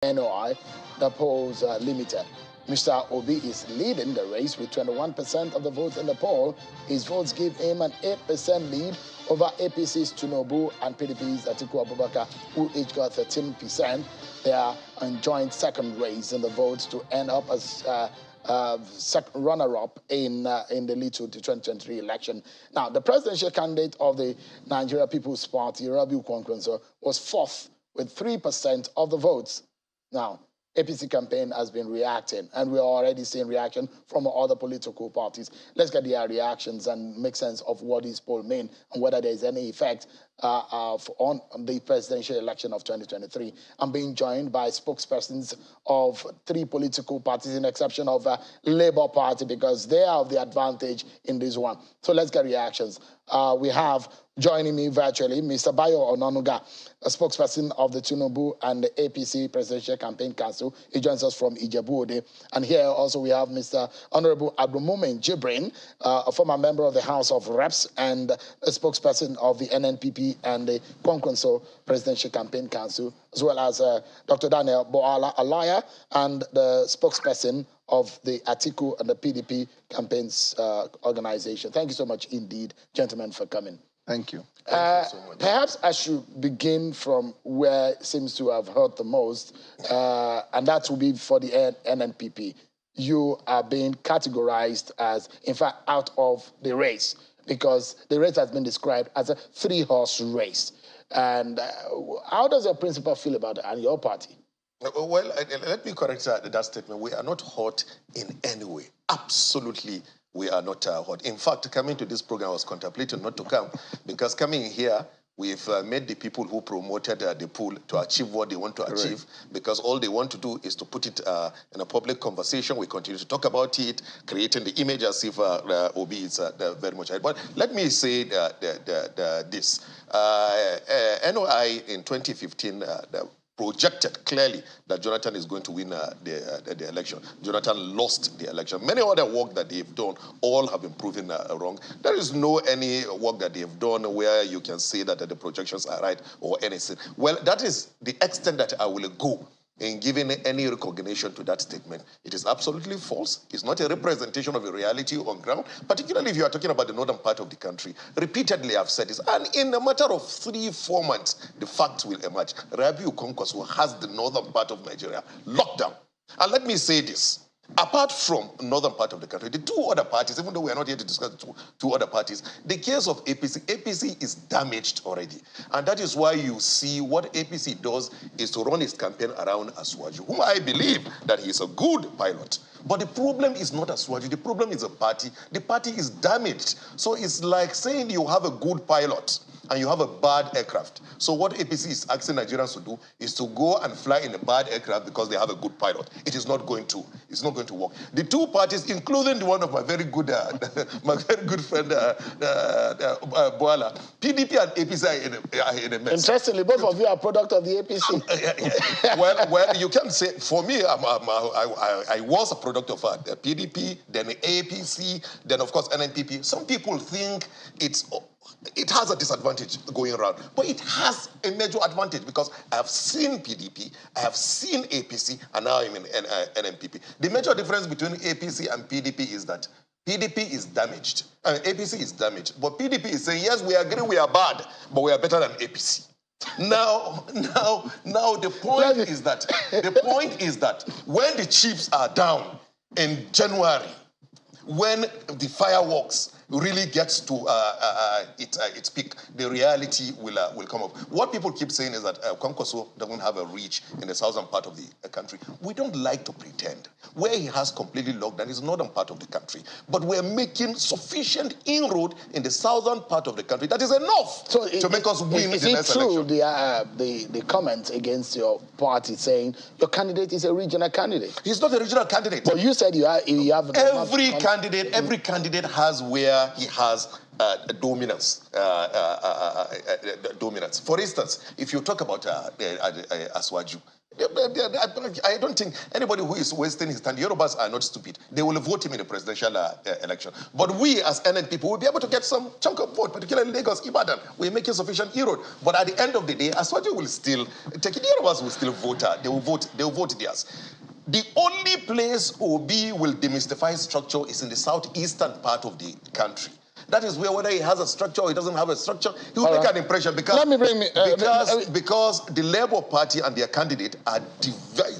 NOI, the polls are limited. Mr. Obi is leading the race with 21% of the votes in the poll. His votes give him an 8% lead over APC's Tinubu and PDP's Atiku Abubakar, who each got 13%. They are in joint second race in the votes to end up as second runner-up in the lead to the 2023 election. Now, the presidential candidate of the Nigeria People's Party, Rabiu Kwankwaso, was fourth with 3% of the votes. Now, APC campaign has been reacting, and we're already seeing reaction from other political parties. Let's get their reactions and make sense of what these polls mean and whether there's any effect on the presidential election of 2023. I'm being joined by spokespersons of three political parties, in exception of Labour Party, because they have the advantage in this one. So let's get reactions. We have joining me virtually Mr. Bayo Onanuga, a spokesperson of the Tinubu and the APC Presidential Campaign Council. He joins us from Ijebu-Ode. And here also we have Mr. Honorable Abdulmumin Jibrin, a former member of the House of Reps and a spokesperson of the NNPP and the Kwankwaso Presidential Campaign Council, as well as Dr. Daniel Boala Alaya and the spokesperson of the Atiku and the PDP campaigns organization. Thank you so much indeed, gentlemen, for coming. Thank you. Thank you so much. Perhaps I should begin from where it seems to have hurt the most, and that will be for the NNPP. You are being categorized as, in fact, out of the race, because the race has been described as a three-horse race. And how does your principal feel about it and your party? Well, let me correct that statement. We are not hot in any way. Absolutely, we are not hot. In fact, coming to this program, I was contemplating not to come, because coming here, we've made the people who promoted the pool to achieve what they want to achieve, because all they want to do is to put it in a public conversation. We continue to talk about it, creating the image as if Obi is very much right. But let me say this. NOI in 2015, projected clearly that Jonathan is going to win the election. Jonathan lost the election. Many other work that they've done, all have been proven wrong. There is no any work that they've done where you can say that the projections are right or anything. Well, that is the extent that I will go in giving any recognition to that statement. It is absolutely false. It's not a representation of a reality on ground, particularly if you are talking about the northern part of the country. Repeatedly, I've said this. And in a matter of 3-4 months, the facts will emerge. Rabiu Kwankwaso has the northern part of Nigeria locked down. And let me say this. Apart from northern part of the country, the two other parties, even though we are not here to discuss the two other parties, the case of APC is damaged already. And that is why you see what APC does is to run its campaign around Asuwaju, whom I believe that he is a good pilot. But the problem is not Asuwaju, the problem is a party. The party is damaged. So it's like saying you have a good pilot and you have a bad aircraft. So what APC is asking Nigerians to do is to go and fly in a bad aircraft because they have a good pilot. It is not going to. It's not going to work. The two parties, including the one of my very good friend Boala, PDP and APC are in a mess. Interestingly, both of you are product of the APC. Well, you can say for me, I was a product of the PDP, then the APC, then of course NNPP. Some people think it has a disadvantage going around, but it has a major advantage because I have seen PDP, I have seen APC, and now I'm in NNPP. The major difference between APC and PDP is that PDP is damaged, APC is damaged, but PDP is saying, yes, we agree we are bad, but we are better than APC. Now, the point is that when the chips are down in January, when the fireworks really gets to its peak, the reality will come up. What people keep saying is that Kwankwaso doesn't have a reach in the southern part of the country. We don't like to pretend. Where he has completely locked down is the northern part of the country. But we're making sufficient inroad in the southern part of the country. That is enough to make us win the next election. Is it true the comments against your party saying your candidate is a regional candidate? He's not a regional candidate. But you said you have every candidate has where he has dominance. For instance, if you talk about Asuwaju, I don't think anybody who is wasting his time, the Yorubas are not stupid. They will vote him in the presidential election. But we as NN people will be able to get some chunk of vote, particularly Lagos, Ibadan. We're making sufficient inroad. But at the end of the day, Aswaju will still take it. The Yorubas will still vote. They will vote theirs. The only place Obi will demystify structure is in the southeastern part of the country. That is where, whether he has a structure or he doesn't have a structure, he will make an impression because, because the Labour Party and their candidate are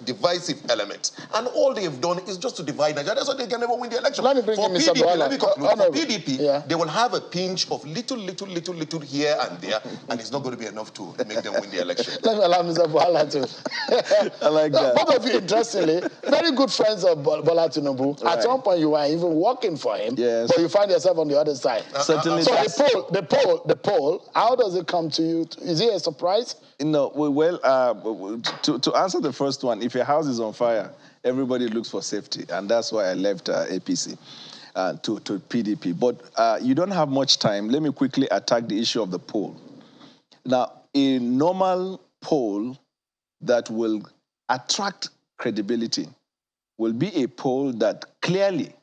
divisive elements. And all they've done is just to divide Nigeria. That's why they can never win the election. Let me bring in Mr. Let me conclude. For PDP, they will have a pinch of little here and there, and it's not going to be enough to make them win the election. Let me allow Mr. Bola to. I like that. Both of you, interestingly, very good friends of Bola Tinubu. Right. At one point, you were even working for him, but you find yourself on the other side. Certainly. So the poll, how does it come to you? Is it a surprise? No, well, to answer the first one, if your house is on fire, everybody looks for safety, and that's why I left APC to PDP. But you don't have much time. Let me quickly attack the issue of the poll. Now, a normal poll that will attract credibility will be a poll that clearly,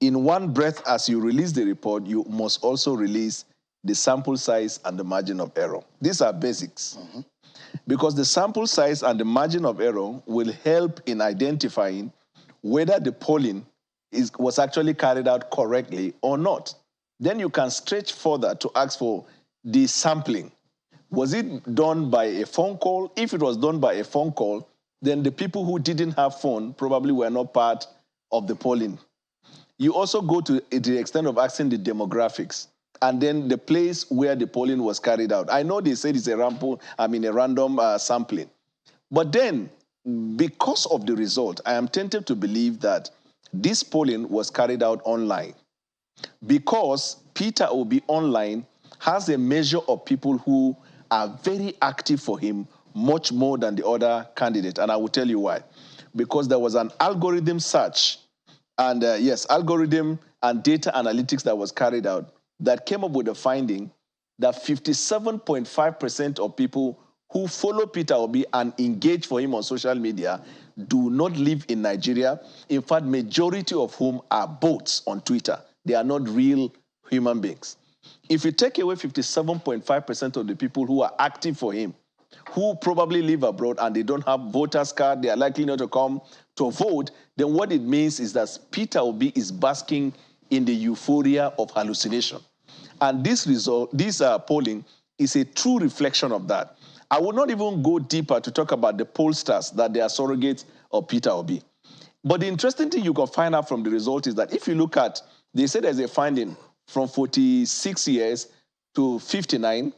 in one breath, as you release the report, you must also release the sample size and the margin of error. These are basics. Because the sample size and the margin of error will help in identifying whether the polling was actually carried out correctly or not. Then you can stretch further to ask for the sampling. Was it done by a phone call? If it was done by a phone call, then the people who didn't have phone probably were not part of the polling. You also go to the extent of asking the demographics and then the place where the polling was carried out. I know they said it's a random sampling. But then, because of the result, I am tempted to believe that this polling was carried out online. Because Peter Obi online has a measure of people who are very active for him, much more than the other candidate. And I will tell you why. Because there was an algorithm search and algorithm and data analytics that was carried out that came up with a finding that 57.5% of people who follow Peter Obi and engage for him on social media do not live in Nigeria. In fact, majority of whom are bots on Twitter. They are not real human beings. If you take away 57.5% of the people who are active for him, who probably live abroad and they don't have voters card, they are likely not to come to vote, then what it means is that Peter Obi is basking in the euphoria of hallucination. And this polling is a true reflection of that. I will not even go deeper to talk about the pollsters that they are surrogates of Peter Obi. But the interesting thing you can find out from the result is that if you look at, they say there's a finding from 46 years to 59,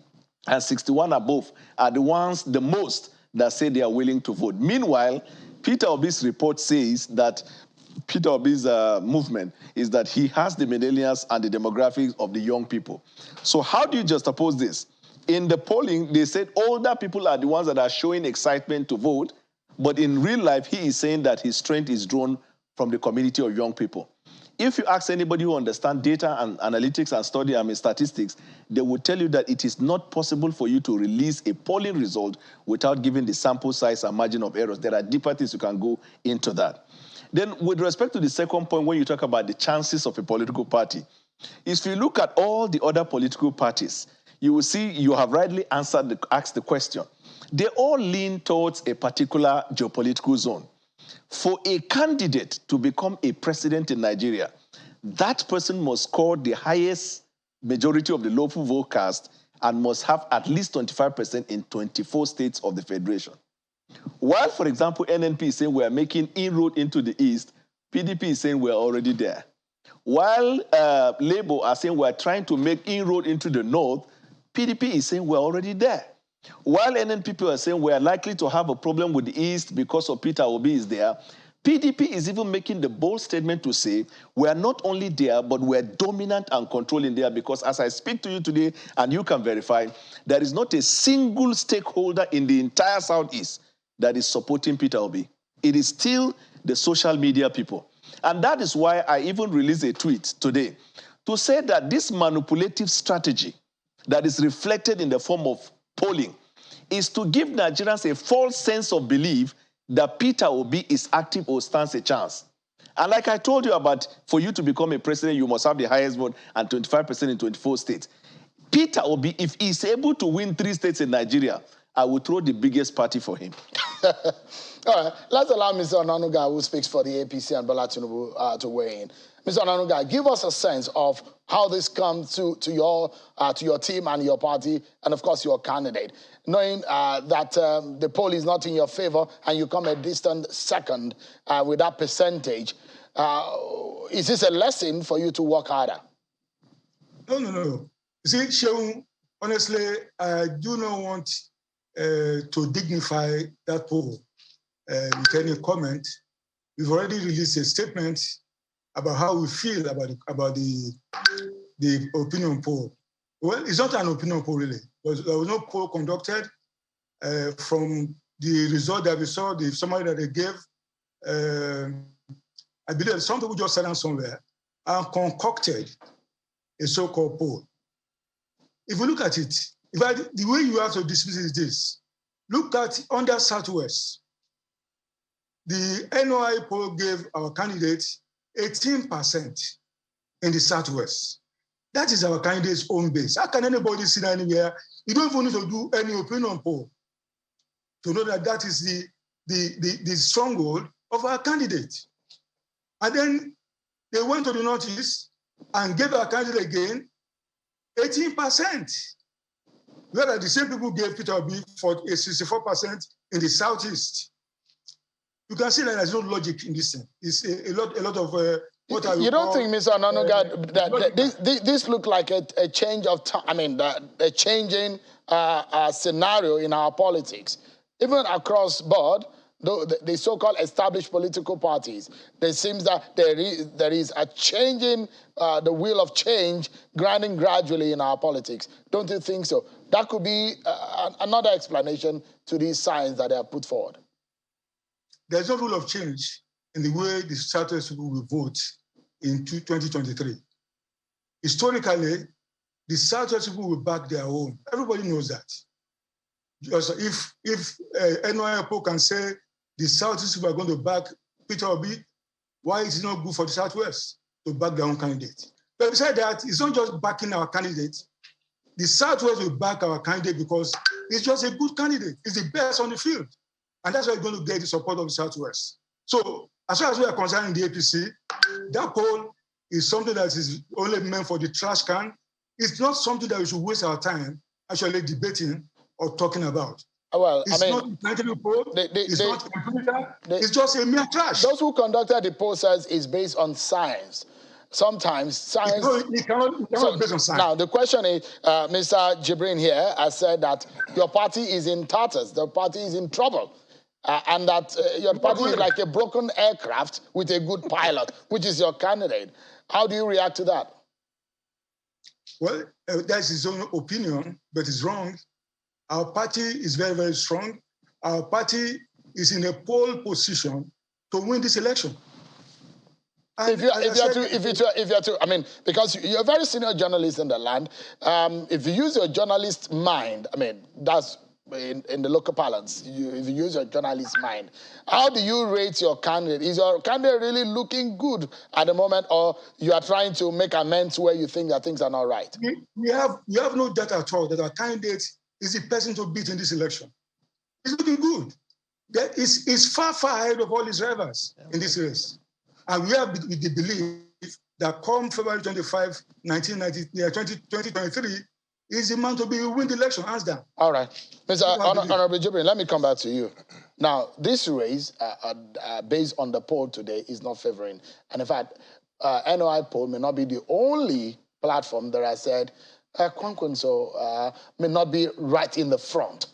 and 61 above are the ones, the most, that say they are willing to vote. Meanwhile, Peter Obi's report says that Peter Obi's movement is that he has the millennials and the demographics of the young people. So how do you juxtapose this? In the polling, they said older people are the ones that are showing excitement to vote, but in real life, he is saying that his strength is drawn from the community of young people. If you ask anybody who understands data and analytics and statistics, they will tell you that it is not possible for you to release a polling result without giving the sample size and margin of errors. There are deeper things you can go into that. Then with respect to the second point, when you talk about the chances of a political party, if you look at all the other political parties, you will see you have rightly asked the question. They all lean towards a particular geopolitical zone. For a candidate to become a president in Nigeria, that person must score the highest majority of the lawful vote cast and must have at least 25% in 24 states of the federation. While, for example, NNP is saying we are making inroad into the east, PDP is saying we are already there. While Labour are saying we are trying to make inroad into the north, PDP is saying we are already there. While NNP are saying we are likely to have a problem with the East because of Peter Obi is there, PDP is even making the bold statement to say we are not only there, but we are dominant and controlling there because as I speak to you today, and you can verify, there is not a single stakeholder in the entire Southeast that is supporting Peter Obi. It is still the social media people. And that is why I even released a tweet today to say that this manipulative strategy that is reflected in the form of polling is to give Nigerians a false sense of belief that Peter Obi is active or stands a chance. And like I told you about, for you to become a president, you must have the highest vote and 25% in 24 states. Peter Obi, if he's able to win 3 states in Nigeria, I will throw the biggest party for him. All right, let's allow Mr. Onanuga, who speaks for the APC and Bola Tinubu, to weigh in. Mr. Onanuga, give us a sense of how this comes to your team and your party, and of course your candidate, knowing that the poll is not in your favor and you come a distant second with that percentage. Is this a lesson for you to work harder? No. You see, Sheung, honestly, I do not want to dignify that poll with any comment. We've already released a statement about how we feel about the opinion poll. Well, it's not an opinion poll, really. There was no poll conducted. From the result that we saw, the summary that they gave, I believe some people just sat down somewhere and concocted a so-called poll. If we look at it, the way you have to dismiss it is this. Look at under Southwest. The NOI poll gave our candidate 18% in the Southwest. That is our candidate's own base. How can anybody sit anywhere? You don't even need to do any opinion poll to know that that is the stronghold of our candidate. And then they went to the Northeast and gave our candidate again 18%. Whereas the same people gave Peter Obi for a 64% in the Southeast. You can see that there's no logic in this thing. It's a lot of what I You don't think, Mr. Onanuga, that this looked like a change of time? I mean, a changing scenario in our politics, even across board. The so-called established political parties, there seems that there is a changing, the wheel of change grinding gradually in our politics. Don't you think so? That could be another explanation to these signs that they are put forward. There's no rule of change in the way the Southwest people will vote in 2023. Historically, the Southwest people will back their own. Everybody knows that. Also, if NOI poll can say the Southeast people are going to back Peter Obi, why is it not good for the Southwest to back their own candidate? But besides that, it's not just backing our candidate. The Southwest will back our candidate because it's just a good candidate. It's the best on the field. And that's why we're going to get the support of the Southwest. So as far as we are concerned in the APC, that poll is something that is only meant for the trash can. It's not something that we should waste our time actually debating or talking about. Well, it's not a scientific poll. It's not computer. It's just a mere trash. Those who conducted the poll says it's based on science. Sometimes science... It cannot be based on science. Now, the question is, Mr. Jibrin here has said that your party is in tatters. The party is in trouble. And that your party is like a broken aircraft with a good pilot, which is your candidate. How do you react to that? Well, that's his own opinion, but it's wrong. Our party is very, very strong. Our party is in a pole position to win this election. And if you're to, I mean, because you're a very senior journalist in the land, if you use your journalist mind, I mean, that's in the local parlance, if you use your journalist mind, how do you rate your candidate? Is your candidate really looking good at the moment, or you are trying to make amends where you think that things are not right? We have no doubt at all that our candidate is the person to beat in this election. He's looking good. He's far, far ahead of all his rivals in this race. And we have the belief that come February 25, 2023, is the man to win the election, hands down. All right. Mr. Honorable Jibrin, let me come back to you. Now, this race, based on the poll today, is not favoring. And in fact, NOI poll may not be the only platform that I said Kwankwanso may not be right in the front.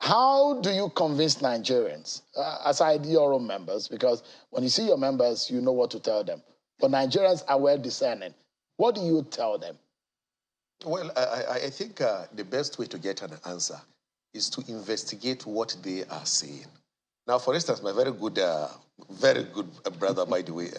How do you convince Nigerians, aside your own members, because when you see your members, you know what to tell them. But Nigerians are well discerning. What do you tell them? Well, I think the best way to get an answer is to investigate what they are saying. Now, for instance, my very good brother, by the way,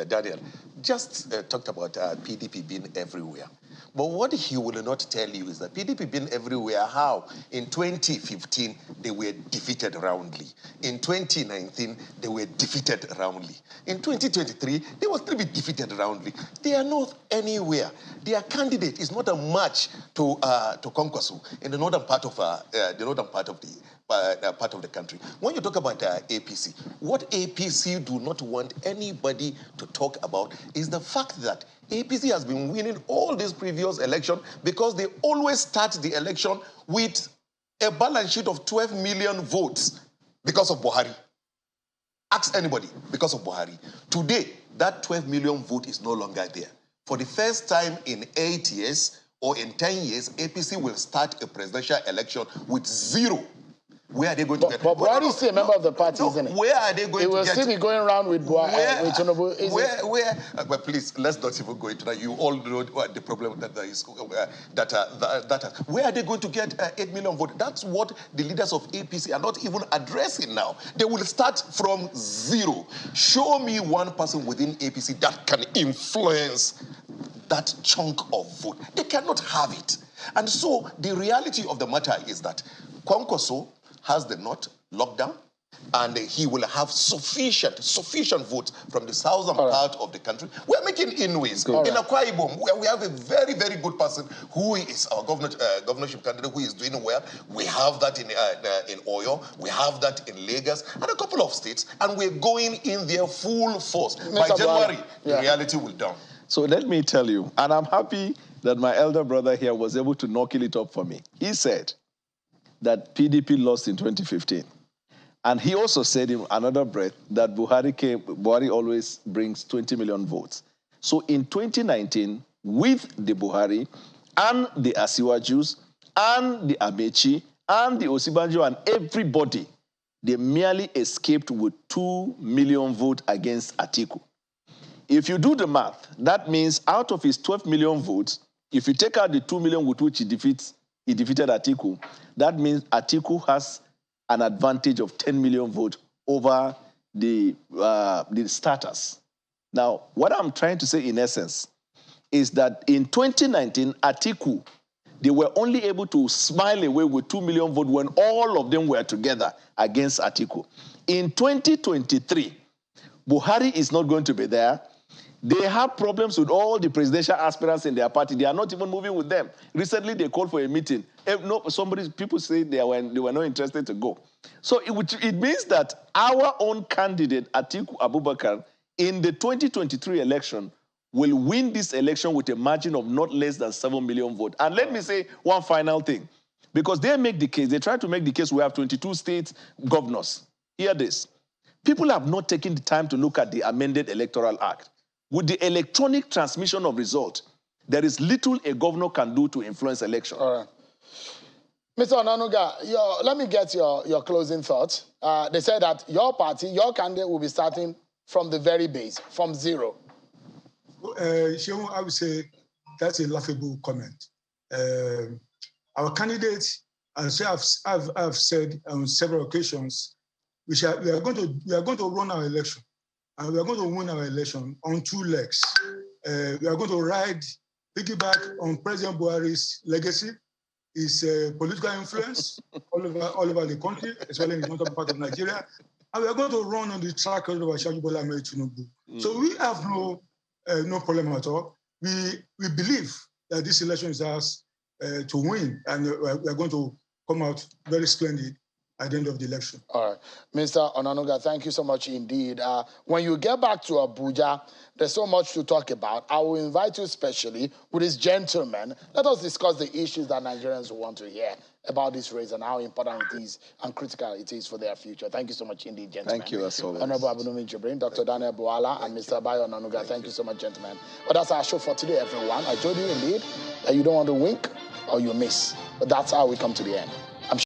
Daniel, just talked about PDP being everywhere. But what he will not tell you is that PDP been everywhere. How? In 2015, they were defeated roundly. In 2019, they were defeated roundly. In 2023, they will still be defeated roundly. They are not anywhere. Their candidate is not a match to Kwankwaso in the northern part of the country. When you talk about APC, what APC do not want anybody to talk about is the fact that APC has been winning all these previous elections because they always start the election with a balance sheet of 12 million votes because of Buhari. Ask anybody, because of Buhari. Today, that 12 million vote is no longer there. For the first time in 8 years or in 10 years, APC will start a presidential election with 0. Where are they going to get? But Buhari is still a member of the party, isn't it? Where are they going to get? It will still be going around with Tinubu. But please, let's not even go into that. You all know what the problem that there is. Where are they going to get 8 million votes? That's what the leaders of APC are not even addressing now. They will start from 0. Show me one person within APC that can influence that chunk of vote. They cannot have it. And so the reality of the matter is that Kwankwaso has the North locked down, and he will have sufficient votes from the southern part of the country. We're making inways. In Akwa Ibom, where we have a very, very good person who is our governorship candidate who is doing well. We have that in Oyo, we have that in Lagos, and a couple of states, and we're going in there full force. By January, the reality will down. So let me tell you, and I'm happy that my elder brother here was able to knuckle it up for me. He said that PDP lost in 2015. And he also said in another breath that Buhari always brings 20 million votes. So in 2019, with the Buhari and the Asiwajus and the Amechi and the Osibanjo and everybody, they merely escaped with 2 million votes against Atiku. If you do the math, that means out of his 12 million votes, if you take out the 2 million with which he defeated Atiku, that means Atiku has an advantage of 10 million votes over the starters. Now, what I'm trying to say in essence is that in 2019, Atiku, they were only able to smile away with 2 million votes when all of them were together against Atiku. In 2023, Buhari is not going to be there. They have problems with all the presidential aspirants in their party. They are not even moving with them. Recently, they called for a meeting. People say they were not interested to go. So it means that our own candidate, Atiku Abubakar, in the 2023 election, will win this election with a margin of not less than 7 million votes. And let me say one final thing. Because they make the case, they try to make the case we have 22 state governors. Hear this. People have not taken the time to look at the amended Electoral Act. With the electronic transmission of results, there is little a governor can do to influence election. All right. Mr. Onanuga, let me get your closing thoughts. They said that your party, your candidate will be starting from the very base, from 0. Shehu, I would say that's a laughable comment. Our candidate, as I've said on several occasions, we are going to run our election. And we are going to win our election on 2 legs. We are going to piggyback on President Buhari's legacy, his political influence all over the country, especially in the northern part of Nigeria. And we are going to run on the track record of Asiwaju Bola Ahmed Tinubu. So we have no problem at all. We believe that this election is ours to win, and we are going to come out very splendid at the end of the election. All right. Mr. Onanuga, thank you so much indeed. When you get back to Abuja, there's so much to talk about. I will invite you specially with this gentleman. Let us discuss the issues that Nigerians want to hear about this race and how important it is and critical it is for their future. Thank you so much indeed, gentlemen. Thank you, as always. Honorable Abunumi Jibrin, Dr. Daniel Boala, and Mr. Bayo Onanuga. Thank you so much, gentlemen. But that's our show for today, everyone. I told you indeed that you don't want to wink or you miss. But that's how we come to the end.